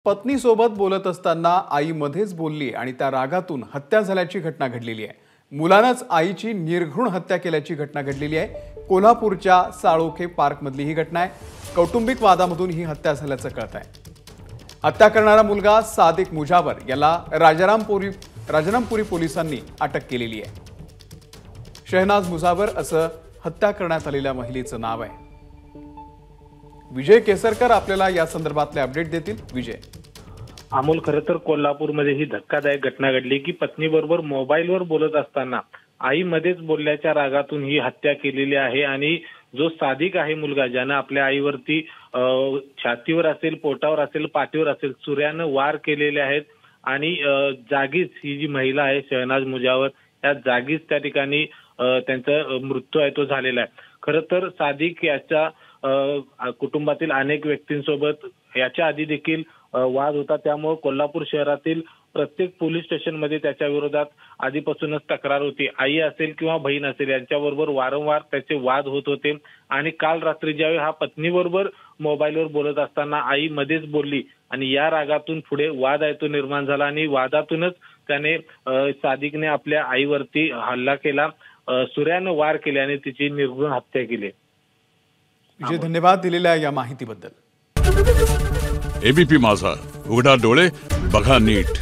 पत्नीसोबत बोलत असताना आई मध्येच बोलली आणि त्या रागातून हत्या झाल्याची घटना घडलेली आहे। मुलानंच आईची निर्घृण हत्या केल्याची घटना घडलेली आहे। कोल्हापूरच्या साळोखे पार्कमधली ही घटना आहे। कौटुंबिक वादामधून ही हत्या झाल्याचं कळत आहे। हत्या करणारा मुलगा सादिक मुजावर याला राजारामपुरी पोलिसांनी अटक केलेली आहे। शहनाज मुजावर असं हत्या करण्यात आलेल्या महिलेचं नाव आहे। विजय केसरकर आपल्याला या संदर्भातले अपडेट देतील। विजय, अमोल, खरं तर कोल्हापूरमध्ये ही धक्कादायक घटना घडली की पत्नीबरोबर मोबाईलवर बोलत असताना आई मध्येच बोलल्याच्या रागातून ही हत्या केलेली आहे। आणि जो सादिक आहे मुलगा, ज्यानं आपल्या आईवरती छातीवर असेल, पोटावर असेल, पाठीवर असेल सुऱ्यानं वार केलेले आहेत आणि जागीच ही जी महिला आहे शहनाज मुजावर, या जागीच त्या ठिकाणी त्यांचा मृत्यू आहे तो झालेला आहे। खरं तर सादिक याच्या कुटुंबातील अनेक व्यक्तींसोबत याच्या आधी देखील वाद होता, त्यामुळे कोल्हापूर शहरातील प्रत्येक पोलीस स्टेशनमध्ये त्याच्या विरोधात आधीपासूनच तक्रार होती। आई असेल किंवा बहीण असेल यांच्याबरोबर वारंवार त्याचे वाद होत होते। आणि काल रात्री ज्यावेळी हा पत्नीबरोबर मोबाईलवर बोलत असताना आई मध्येच बोलली आणि या रागातून पुढे वाद आहे तो निर्माण झाला आणि वादातूनच त्याने सादिकने आपल्या आईवरती हल्ला केला, सुऱ्यानं वार केले आणि तिची निर्घृण हत्या केली। विजय, धन्यवाद दिलेल्या या माहितीबद्दल। एबीपी माझा, उघडा डोळे बघा नीट।